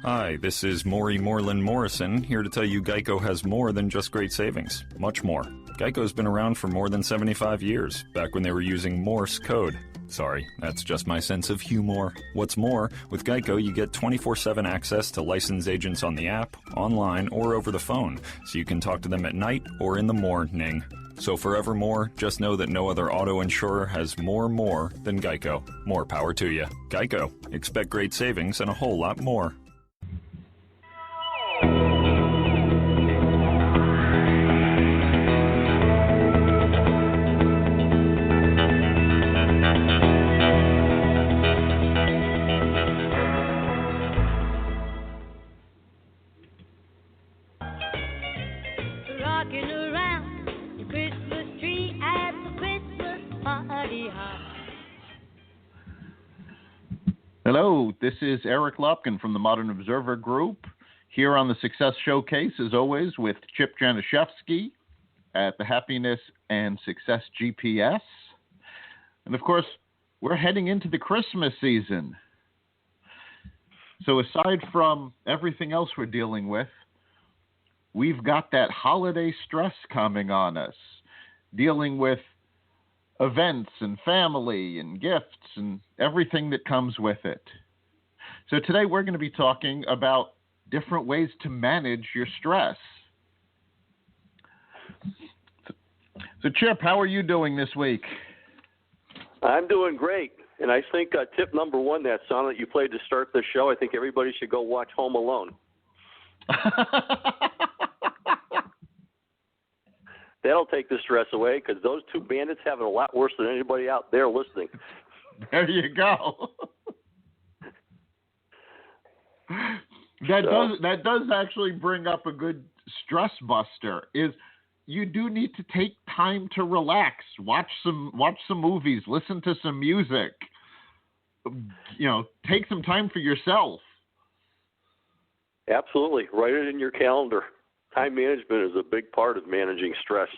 Hi, this is Maury Moreland Morrison, here to tell you Geico has more than just great savings. Much more. Geico's been around for more than 75 years, back when they were using Morse code. Sorry, that's just my sense of humor. What's more, with Geico you get 24/7 access to licensed agents on the app, online, or over the phone, so you can talk to them at night or in the morning. So forevermore, just know that no other auto insurer has more than Geico. More power to you. Geico. Expect great savings and a whole lot more. Hello, this is Eric Lopkin from the Modern Observer Group, here on the Success Showcase, as always, with Chip Janiszewski at the Happiness and Success GPS. And, of course, we're heading into the Christmas season. So aside from everything else we're dealing with, we've got that holiday stress coming on us, dealing with events and family and gifts and everything that comes with it. So today we're going to be talking about different ways to manage your stress. So Chip, how are you doing this week? I'm doing great. And I think tip number one, that song that you played to start the show, I think everybody should go watch Home Alone. That'll take the stress away, because those two bandits have it a lot worse than anybody out there listening. There you go. That does actually bring up a good stress buster. Is you do need to take time to relax, watch some movies, listen to some music. Take some time for yourself. Absolutely, write it in your calendar. Time management is a big part of managing stress.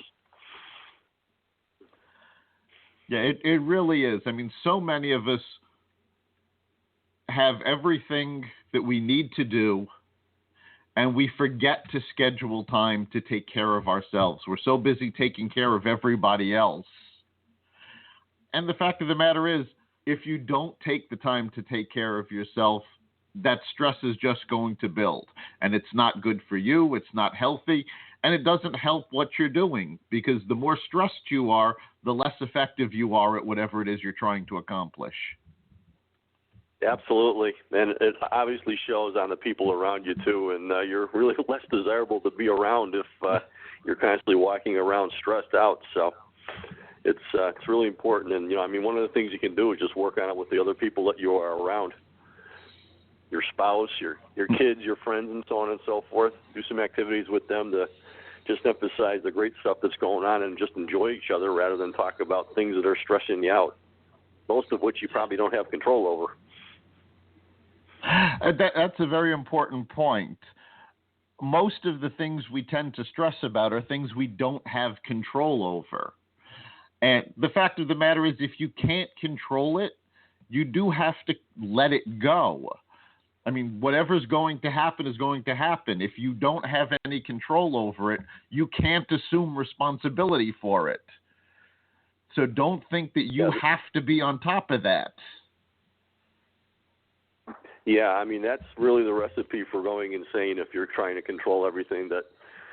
Yeah, it really is. I mean, so many of us have everything that we need to do, and we forget to schedule time to take care of ourselves. We're so busy taking care of everybody else. And the fact of the matter is, if you don't take the time to take care of yourself, that stress is just going to build, and it's not good for you. It's not healthy, and it doesn't help what you're doing, because the more stressed you are, the less effective you are at whatever it is you're trying to accomplish. Absolutely, and it obviously shows on the people around you too, and you're really less desirable to be around if you're constantly walking around stressed out. So it's really important, and one of the things you can do is just work on it with the other people that you are around. Your spouse, your kids, your friends, and so on and so forth. Do some activities with them to just emphasize the great stuff that's going on and just enjoy each other rather than talk about things that are stressing you out, most of which you probably don't have control over. That's a very important point. Most of the things we tend to stress about are things we don't have control over. And the fact of the matter is, if you can't control it, you do have to let it go. I mean, whatever's going to happen is going to happen. If you don't have any control over it, you can't assume responsibility for it. So don't think that you have to be on top of that. Yeah, that's really the recipe for going insane if you're trying to control everything that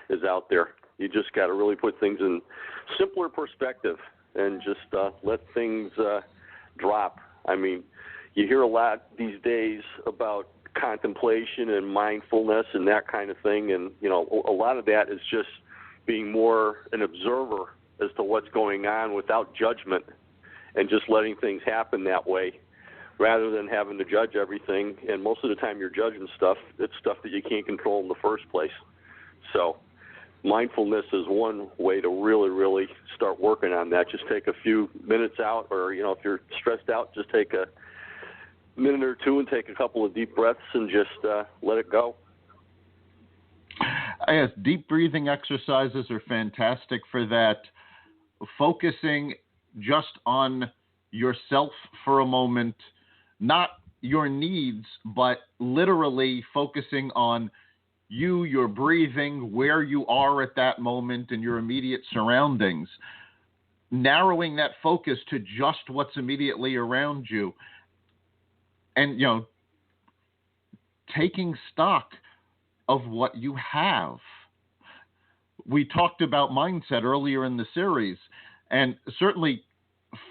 is out there. You just got to really put things in simpler perspective and just let things drop. You hear a lot these days about contemplation and mindfulness and that kind of thing, and a lot of that is just being more an observer as to what's going on without judgment and just letting things happen that way rather than having to judge everything. And most of the time you're judging stuff, it's stuff that you can't control in the first place. So mindfulness is one way to really start working on that. Just take a few minutes out, or if you're stressed out, just take a minute or two and take a couple of deep breaths and just let it go. Yes, deep breathing exercises are fantastic for that. Focusing just on yourself for a moment, not your needs, but literally focusing on you, your breathing, where you are at that moment and your immediate surroundings, narrowing that focus to just what's immediately around you, and, taking stock of what you have. We talked about mindset earlier in the series, and certainly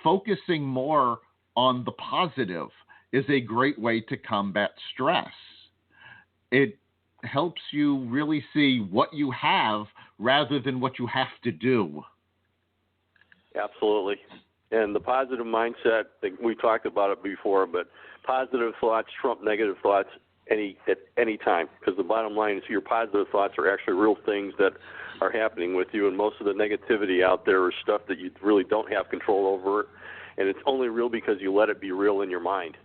focusing more on the positive is a great way to combat stress. It helps you really see what you have rather than what you have to do. Absolutely. And the positive mindset, we talked about it before, but positive thoughts trump negative thoughts at any time, because the bottom line is your positive thoughts are actually real things that are happening with you, and most of the negativity out there is stuff that you really don't have control over, and it's only real because you let it be real in your mind.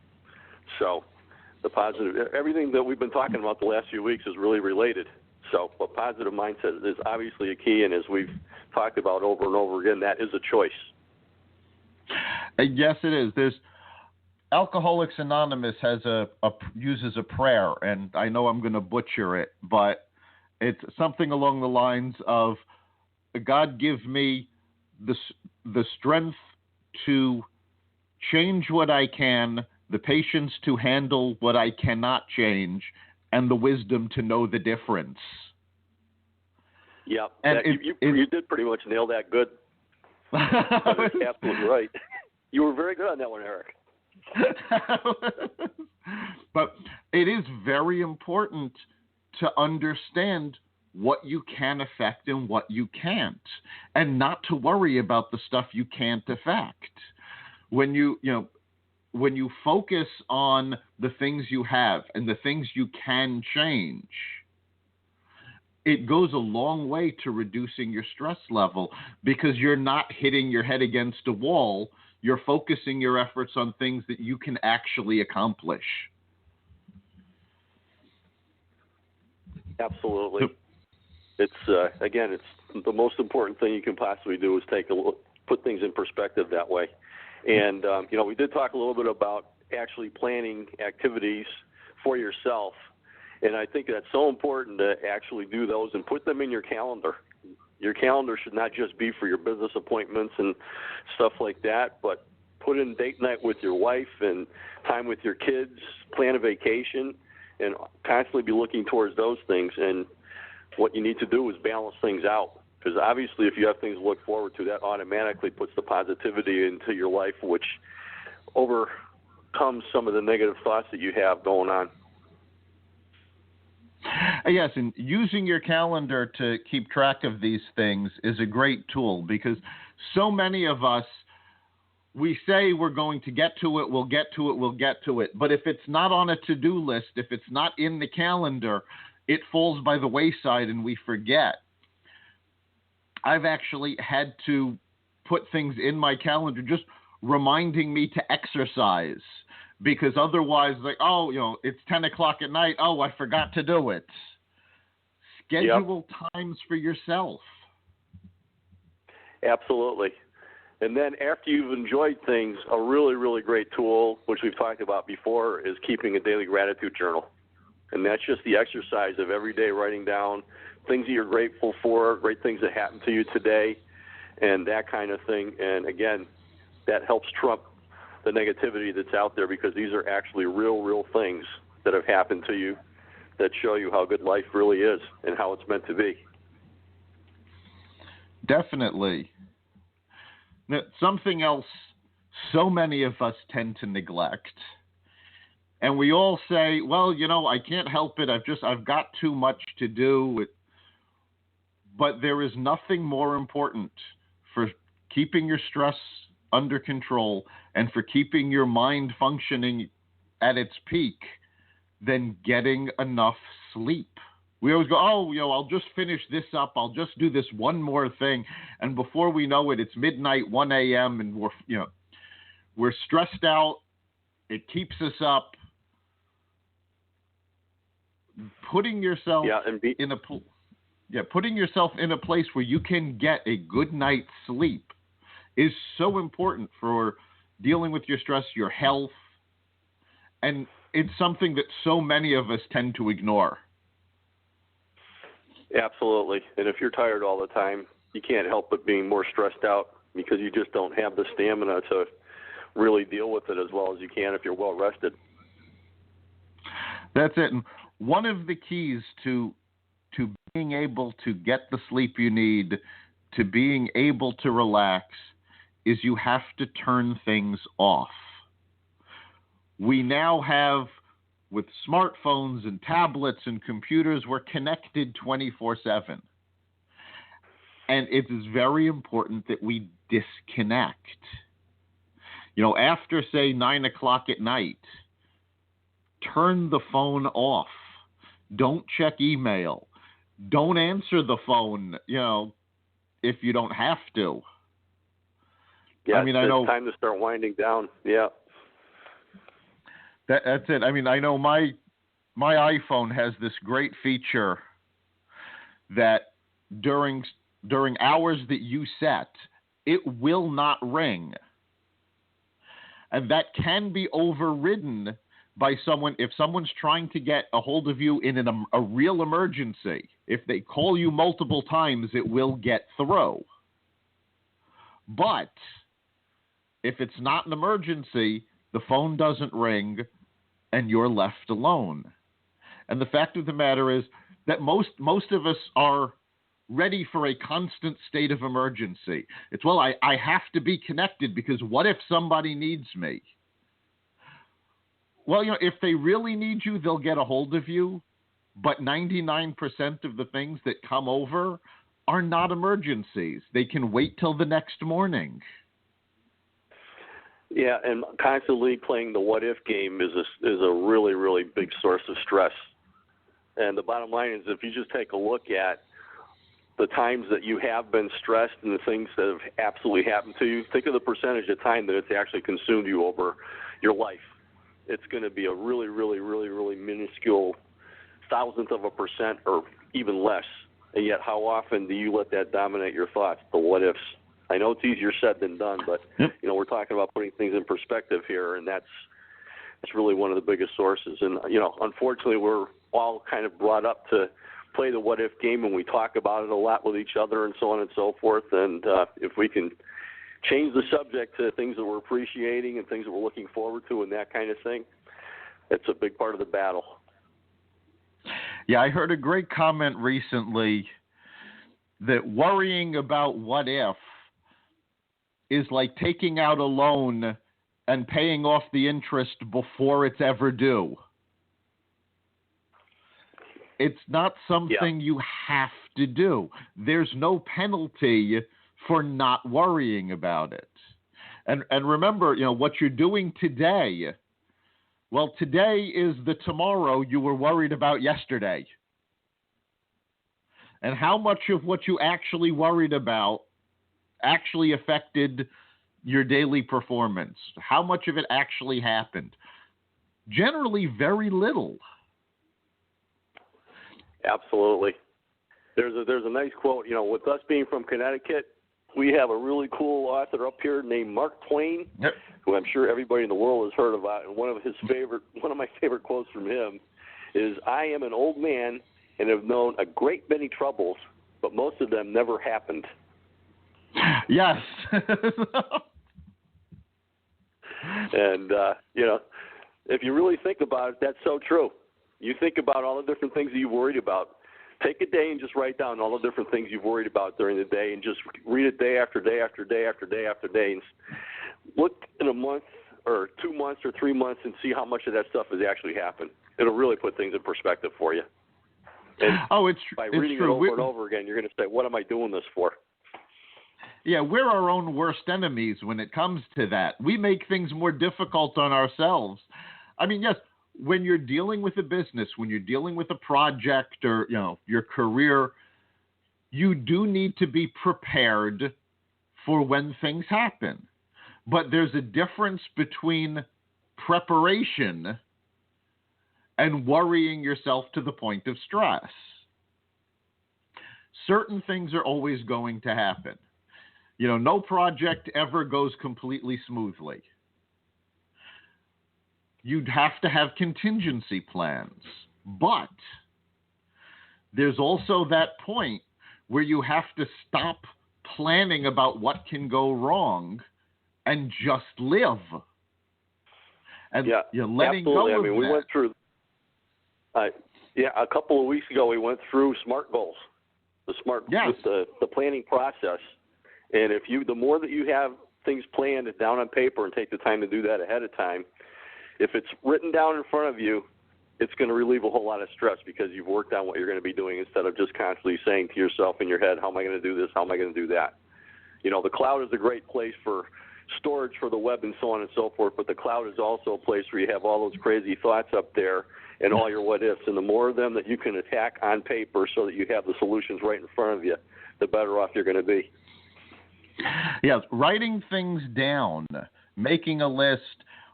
So the positive, everything that we've been talking about the last few weeks is really related. So a positive mindset is obviously a key, and as we've talked about over and over again, that is a choice. Yes, it is. There's Alcoholics Anonymous uses a prayer, and I know I'm going to butcher it, but it's something along the lines of, God, give me the strength to change what I can, the patience to handle what I cannot change, and the wisdom to know the difference. Yeah, you did pretty much nail that good. That's absolutely right. You were very good on that one, Eric. But it is very important to understand what you can affect and what you can't, and not to worry about the stuff you can't affect. When you focus on the things you have and the things you can change, it goes a long way to reducing your stress level, because you're not hitting your head against a wall. You're focusing your efforts on things that you can actually accomplish. Absolutely. It's the most important thing you can possibly do is put things in perspective that way. And, we did talk a little bit about actually planning activities for yourself. And I think that's so important to actually do those and put them in your calendar. Your calendar should not just be for your business appointments and stuff like that, but put in date night with your wife and time with your kids, plan a vacation, and constantly be looking towards those things. And what you need to do is balance things out, because obviously if you have things to look forward to, that automatically puts the positivity into your life, which overcomes some of the negative thoughts that you have going on. Yes, and using your calendar to keep track of these things is a great tool, because so many of us, we say we're going to get to it, we'll get to it. But if it's not on a to-do list, if it's not in the calendar, it falls by the wayside and we forget. I've actually had to put things in my calendar just reminding me to exercise, because otherwise, it's 10 o'clock at night. Oh, I forgot to do it. Schedule times for yourself. Absolutely. And then after you've enjoyed things, a really, really great tool, which we've talked about before, is keeping a daily gratitude journal. And that's just the exercise of every day writing down things that you're grateful for, great things that happened to you today, and that kind of thing. And again, that helps trump the negativity that's out there, because these are actually real things that have happened to you that show you how good life really is and how it's meant to be. Definitely. Now, something else so many of us tend to neglect, and we all say, well, I can't help it. I've got too much to do. But there is nothing more important for keeping your stress under control and for keeping your mind functioning at its peak than getting enough sleep. We always go, I'll just finish this up. I'll just do this one more thing. And before we know it, it's midnight, 1 a.m., and we're stressed out. It keeps us up. Putting yourself putting yourself in a place where you can get a good night's sleep is so important for dealing with your stress, your health, And it's something that so many of us tend to ignore. Absolutely. And if you're tired all the time, you can't help but being more stressed out because you just don't have the stamina to really deal with it as well as you can if you're well rested. That's it. And one of the keys to being able to get the sleep you need, to being able to relax, is you have to turn things off. We now have, with smartphones and tablets and computers, we're connected 24/7. And it is very important that we disconnect. After, say, 9 o'clock at night, turn the phone off. Don't check email. Don't answer the phone, if you don't have to. Yeah, I know it's time to start winding down. Yeah. That's it. I know my iPhone has this great feature that during hours that you set, it will not ring. And that can be overridden by someone. If someone's trying to get a hold of you in a real emergency, if they call you multiple times, it will get through. But if it's not an emergency, the phone doesn't ring and you're left alone. And the fact of the matter is that most of us are ready for a constant state of emergency. It's, well, I have to be connected because what if somebody needs me? Well, if they really need you, they'll get a hold of you. But 99% of the things that come over are not emergencies. They can wait till the next morning. Yeah, and constantly playing the what-if game is a really, really big source of stress. And the bottom line is, if you just take a look at the times that you have been stressed and the things that have absolutely happened to you, think of the percentage of time that it's actually consumed you over your life. It's going to be a really, really, really, really minuscule thousandth of a percent or even less. And yet how often do you let that dominate your thoughts, the what-ifs? I know it's easier said than done, but, we're talking about putting things in perspective here, and that's really one of the biggest sources. And, unfortunately, we're all kind of brought up to play the what-if game, and we talk about it a lot with each other and so on and so forth. And if we can change the subject to things that we're appreciating and things that we're looking forward to and that kind of thing, it's a big part of the battle. Yeah, I heard a great comment recently that worrying about what if is like taking out a loan and paying off the interest before it's ever due. It's not something you have to do. There's no penalty for not worrying about it. And remember, what you're doing today, well, today is the tomorrow you were worried about yesterday. And how much of what you actually worried about actually affected your daily performance? How much of it actually happened? Generally, very little. Absolutely. There's a nice quote, with us being from Connecticut, we have a really cool author up here named Mark Twain, who I'm sure everybody in the world has heard about. And one of my favorite quotes from him is, "I am an old man and have known a great many troubles, but most of them never happened." Yes. And, if you really think about it, that's so true. You think about all the different things that you've worried about. Take a day and just write down all the different things you've worried about during the day and just read it day after day after day after day after day. And look in a month or 2 months or 3 months and see how much of that stuff has actually happened. It'll really put things in perspective for you. And by reading it over and over again, you're going to say, what am I doing this for? Yeah, we're our own worst enemies when it comes to that. We make things more difficult on ourselves. Yes, when you're dealing with a business, when you're dealing with a project or, your career, you do need to be prepared for when things happen. But there's a difference between preparation and worrying yourself to the point of stress. Certain things are always going to happen. No project ever goes completely smoothly. you'd have to have contingency plans. But there's also that point where you have to stop planning about what can go wrong and just live. And you're letting absolutely. go of we that. went through, a couple of weeks ago, we went through SMART goals, the planning process. And the more that you have things planned down on paper and take the time to do that ahead of time, if it's written down in front of you, it's going to relieve a whole lot of stress because you've worked on what you're going to be doing instead of just constantly saying to yourself in your head, how am I going to do this? How am I going to do that? The cloud is a great place for storage for the web and so on and so forth, but the cloud is also a place where you have all those crazy thoughts up there and all your what ifs. And the more of them that you can attack on paper so that you have the solutions right in front of you, the better off you're going to be. Yes, writing things down, making a list,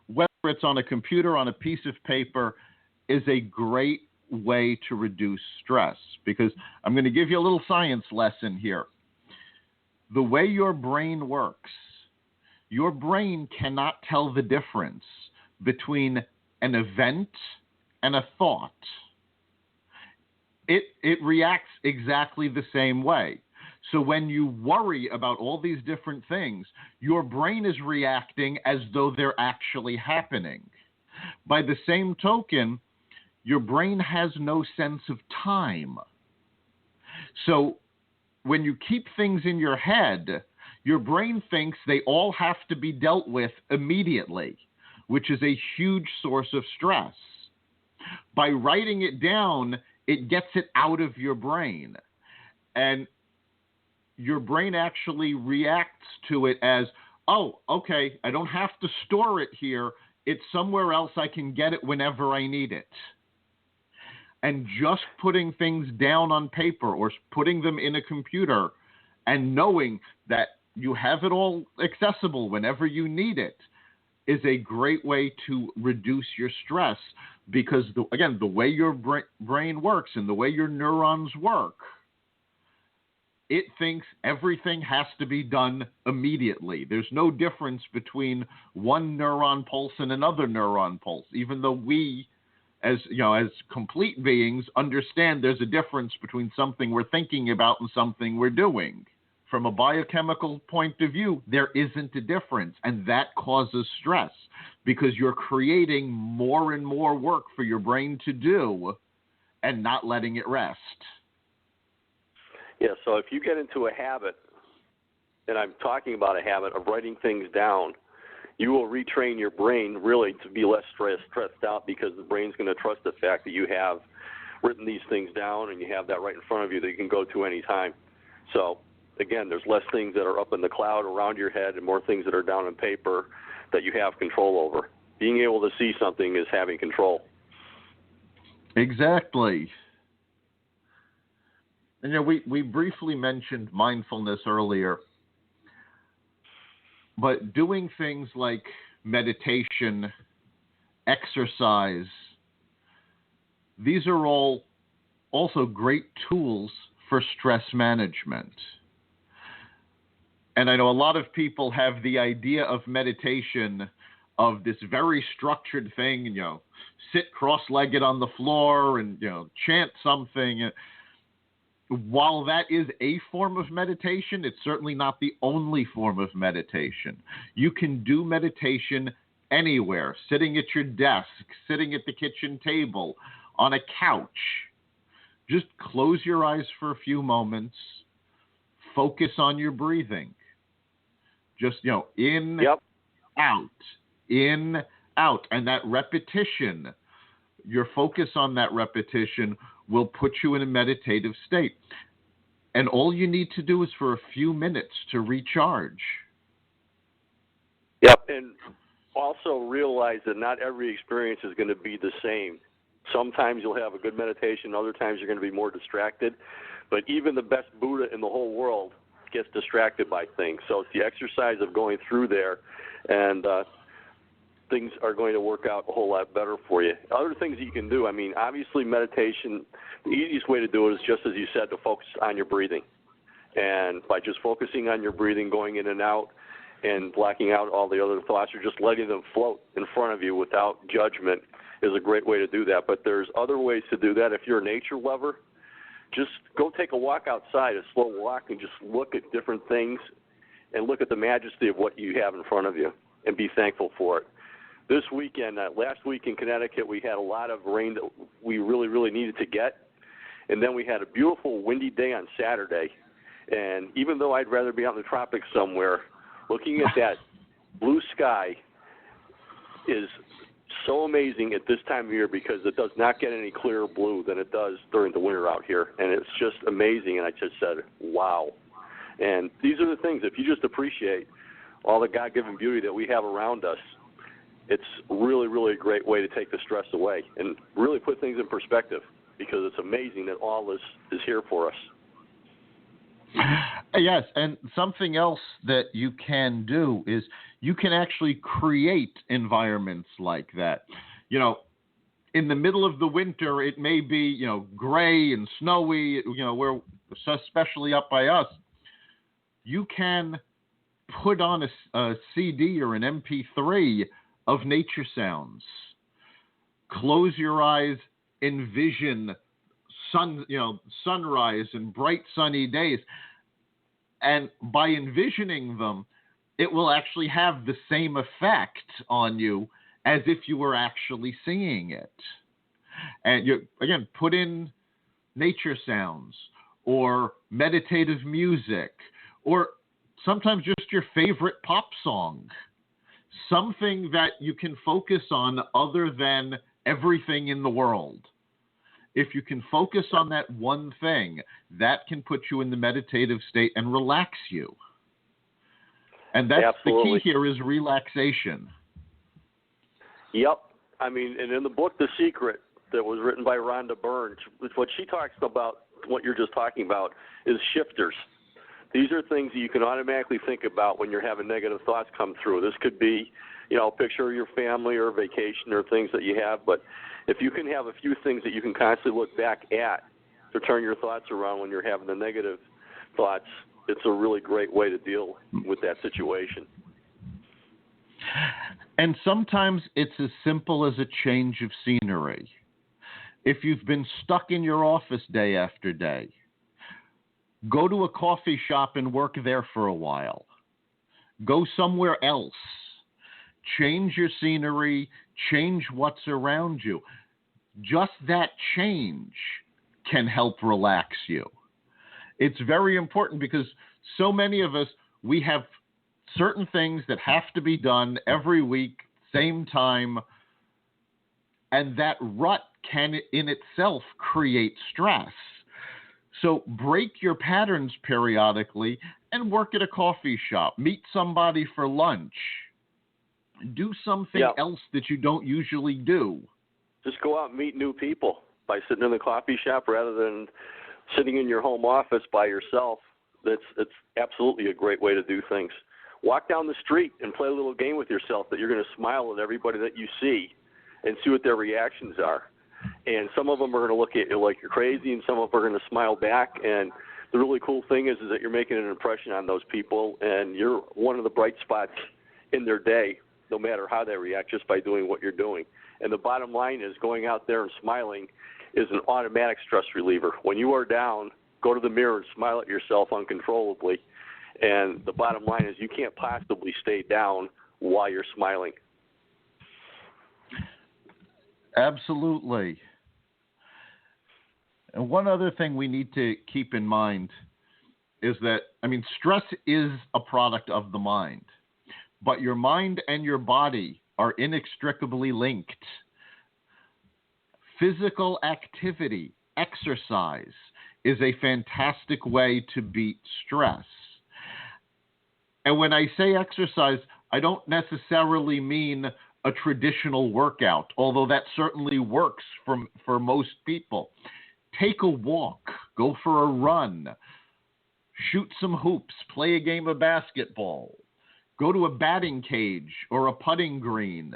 whether it's on a computer, on a piece of paper, is a great way to reduce stress, because I'm going to give you a little science lesson here. The way your brain works, your brain cannot tell the difference between an event and a thought. It reacts exactly the same way. So when you worry about all these different things, your brain is reacting as though they're actually happening. By the same token, your brain has no sense of time. So when you keep things in your head, your brain thinks they all have to be dealt with immediately, which is a huge source of stress. By writing it down, it gets it out of your brain. And your brain actually reacts to it as, oh, okay, I don't have to store it here. It's somewhere else. I can get it whenever I need it. And just putting things down on paper or putting them in a computer and knowing that you have it all accessible whenever you need it is a great way to reduce your stress, because, the way your brain works and the way your neurons work, it thinks everything has to be done immediately. There's no difference between one neuron pulse and another neuron pulse, even though we, as complete beings, understand there's a difference between something we're thinking about and something we're doing. From a biochemical point of view, there isn't a difference, and that causes stress because you're creating more and more work for your brain to do and not letting it rest. Yeah, so if you get into a habit, and I'm talking about a habit of writing things down, you will retrain your brain really to be less stressed out, because the brain's going to trust the fact that you have written these things down and you have that right in front of you that you can go to any time. So, again, there's less things that are up in the cloud around your head and more things that are down on paper that you have control over. Being able to see something is having control. Exactly. And we briefly mentioned mindfulness earlier, but doing things like meditation, exercise, these are all also great tools for stress management. And I know a lot of people have the idea of meditation of this very structured thing, sit cross-legged on the floor and, chant something. While that is a form of meditation, it's certainly not the only form of meditation. You can do meditation anywhere, sitting at your desk, sitting at the kitchen table, on a couch. Just close your eyes for a few moments, focus on your breathing. Just, in, out, in, out. And that repetition, your focus on that repetition will put you in a meditative state. And all you need to do is for a few minutes to recharge. Yep, and also realize that not every experience is going to be the same. Sometimes you'll have a good meditation, other times you're going to be more distracted. But even the best Buddha in the whole world gets distracted by things. So it's the exercise of going through there, and things are going to work out a whole lot better for you. Other things that you can do, obviously meditation, the easiest way to do it is just as you said, to focus on your breathing. And by just focusing on your breathing, going in and out, and blocking out all the other thoughts or just letting them float in front of you without judgment is a great way to do that. But there's other ways to do that. If you're a nature lover, just go take a walk outside, a slow walk, and just look at different things and look at the majesty of what you have in front of you and be thankful for it. This weekend, last week in Connecticut, we had a lot of rain that we really, really needed to get. And then we had a beautiful windy day on Saturday. And even though I'd rather be out in the tropics somewhere, looking at that blue sky is so amazing at this time of year because it does not get any clearer blue than it does during the winter out here. And it's just amazing. And I just said, wow. And these are the things, if you just appreciate all the God-given beauty that we have around us, it's really, really a great way to take the stress away and really put things in perspective because it's amazing that all this is here for us. Yes, and something else that you can do is you can actually create environments like that. You know, in the middle of the winter, it may be, you know, gray and snowy, you know, we're especially up by us. You can put on a CD or an MP3 of nature sounds. Close your eyes, envision sunrise and bright sunny days. And by envisioning them, it will actually have the same effect on you as if you were actually seeing it. And you, again, put in nature sounds or meditative music or sometimes just your favorite pop song. Something that you can focus on other than everything in the world. If you can focus on that one thing, that can put you in the meditative state and relax you. And that's Absolutely. The key here is relaxation. Yep. I mean, and in the book, The Secret, that was written by Rhonda Byrne, what she talks about, what you're just talking about, is shifters. These are things that you can automatically think about when you're having negative thoughts come through. This could be, you know, a picture of your family or a vacation or things that you have. But if you can have a few things that you can constantly look back at to turn your thoughts around when you're having the negative thoughts, it's a really great way to deal with that situation. And sometimes it's as simple as a change of scenery. If you've been stuck in your office day after day, go to a coffee shop and work there for a while. Go somewhere else. Change your scenery, change what's around you. Just that change can help relax you. It's very important because so many of us, we have certain things that have to be done every week, same time, and that rut can in itself create stress. So break your patterns periodically and work at a coffee shop. Meet somebody for lunch. Do something else that you don't usually do. Just go out and meet new people by sitting in the coffee shop rather than sitting in your home office by yourself. It's absolutely a great way to do things. Walk down the street and play a little game with yourself that you're going to smile at everybody that you see and see what their reactions are. And some of them are going to look at you like you're crazy, and some of them are going to smile back. And the really cool thing is that you're making an impression on those people, and you're one of the bright spots in their day, no matter how they react, just by doing what you're doing. And the bottom line is going out there and smiling is an automatic stress reliever. When you are down, go to the mirror and smile at yourself uncontrollably. And the bottom line is you can't possibly stay down while you're smiling. Absolutely. And one other thing we need to keep in mind is that, stress is a product of the mind, but your mind and your body are inextricably linked. Physical activity, exercise, is a fantastic way to beat stress. And when I say exercise, I don't necessarily mean a traditional workout, although that certainly works for most people. Take a walk, go for a run, shoot some hoops, play a game of basketball, go to a batting cage or a putting green,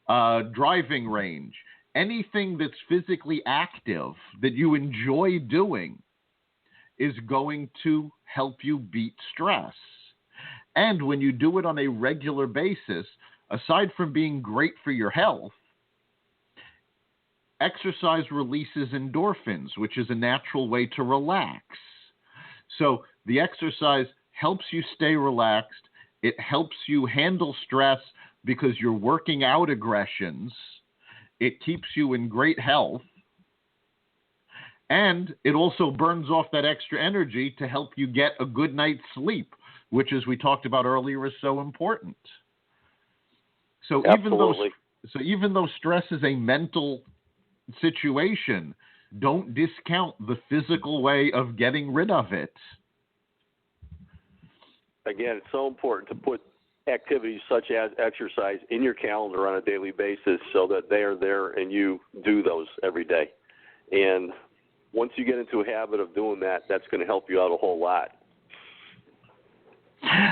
driving range. Anything that's physically active that you enjoy doing is going to help you beat stress. And when you do it on a regular basis, aside from being great for your health, exercise releases endorphins, which is a natural way to relax. So the exercise helps you stay relaxed. It helps you handle stress because you're working out aggressions. It keeps you in great health. And it also burns off that extra energy to help you get a good night's sleep, which, as we talked about earlier, is so important. So even though stress is a mental situation, don't discount the physical way of getting rid of it. Again, it's so important to put activities such as exercise in your calendar on a daily basis so that they are there and you do those every day. And once you get into a habit of doing that, that's going to help you out a whole lot.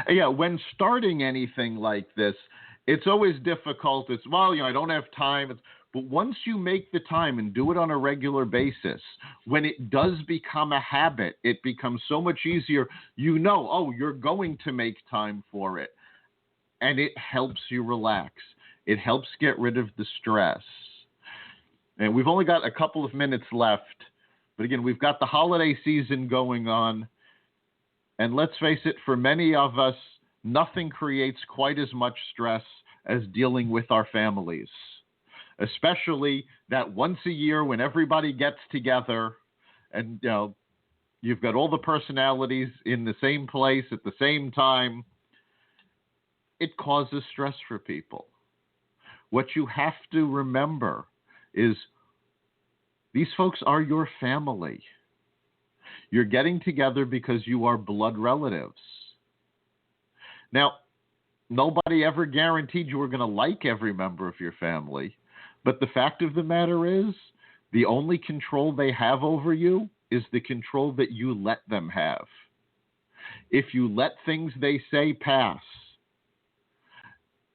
Yeah, when starting anything like this, it's always difficult. It's, well, I don't have time. But once you make the time and do it on a regular basis, when it does become a habit, it becomes so much easier. You're going to make time for it. And it helps you relax. It helps get rid of the stress. And we've only got a couple of minutes left. But again, we've got the holiday season going on. And let's face it, for many of us, nothing creates quite as much stress as dealing with our families. Especially that once a year when everybody gets together and, you've got all the personalities in the same place at the same time, it causes stress for people. What you have to remember is these folks are your family. You're getting together because you are blood relatives. Now, nobody ever guaranteed you were going to like every member of your family. But the fact of the matter is, the only control they have over you is the control that you let them have. If you let things they say pass,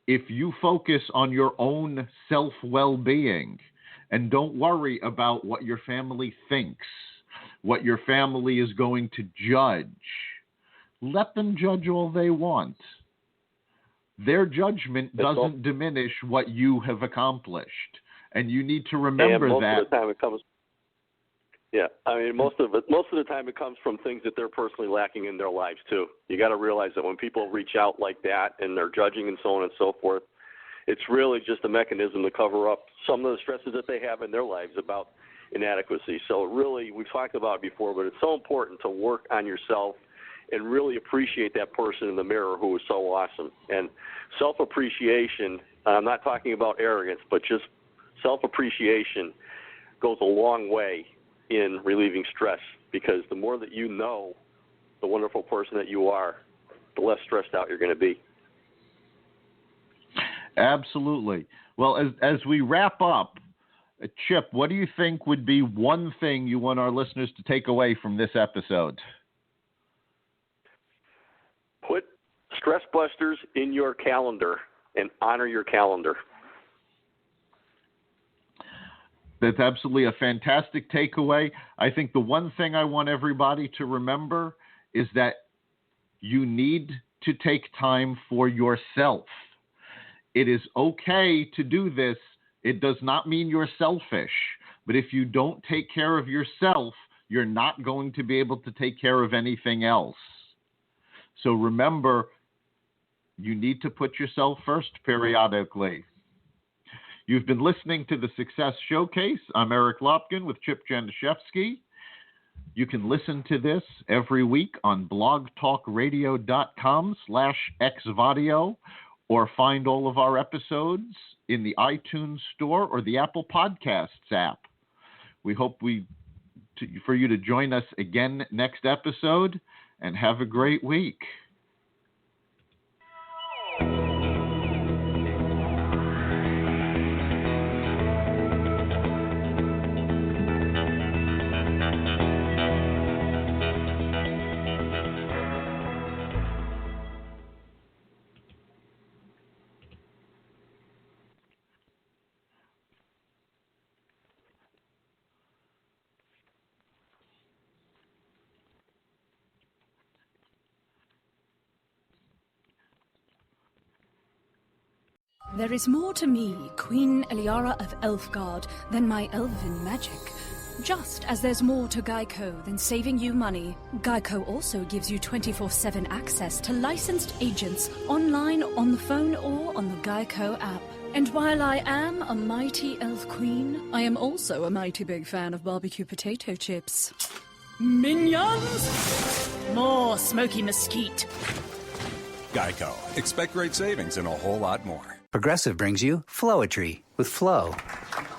if you focus on your own self-well-being and don't worry about what your family thinks, what your family is going to judge, let them judge all they want. Their judgment doesn't diminish what you have accomplished. And you need to remember that. Most of the time it comes most of the time it comes from things that they're personally lacking in their lives too. You got to realize that when people reach out like that and they're judging and so on and so forth, it's really just a mechanism to cover up some of the stresses that they have in their lives about inadequacy. So really, we've talked about it before, but it's so important to work on yourself and really appreciate that person in the mirror who is so awesome. And self-appreciation, I'm not talking about arrogance, but just self-appreciation goes a long way in relieving stress, because the more that you know the wonderful person that you are, the less stressed out you're going to be. Absolutely. Well, as we wrap up, Chip, what do you think would be one thing you want our listeners to take away from this episode? Put stress busters in your calendar and honor your calendar. That's absolutely a fantastic takeaway. I think the one thing I want everybody to remember is that you need to take time for yourself. It is okay to do this. It does not mean you're selfish. But if you don't take care of yourself, you're not going to be able to take care of anything else. So remember, you need to put yourself first periodically. You've been listening to the Success Showcase. I'm Eric Lopkin with Chip Janiszewski. You can listen to this every week on blogtalkradio.com/xvadio, or find all of our episodes in the iTunes Store or the Apple Podcasts app. We hope for you to join us again next episode, and have a great week. There is more to me, Queen Eliara of Elfgard, than my elven magic. Just as there's more to Geico than saving you money, Geico also gives you 24/7 access to licensed agents online, on the phone, or on the Geico app. And while I am a mighty elf queen, I am also a mighty big fan of barbecue potato chips. Minions! More smoky mesquite. Geico. Expect great savings and a whole lot more. Progressive brings you Flowetry with Flo.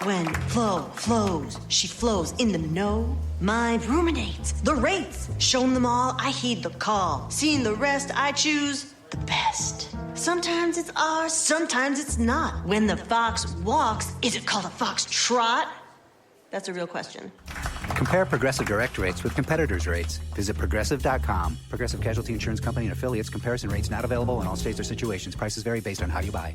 When Flo flows, she flows in the know. Mind ruminates the rates. Shown them all, I heed the call. Seeing the rest, I choose the best. Sometimes it's ours, sometimes it's not. When the fox walks, is it called a fox trot? That's a real question. Compare Progressive Direct rates with competitors' rates. Visit Progressive.com. Progressive Casualty Insurance Company and affiliates. Comparison rates not available in all states or situations. Prices vary based on how you buy.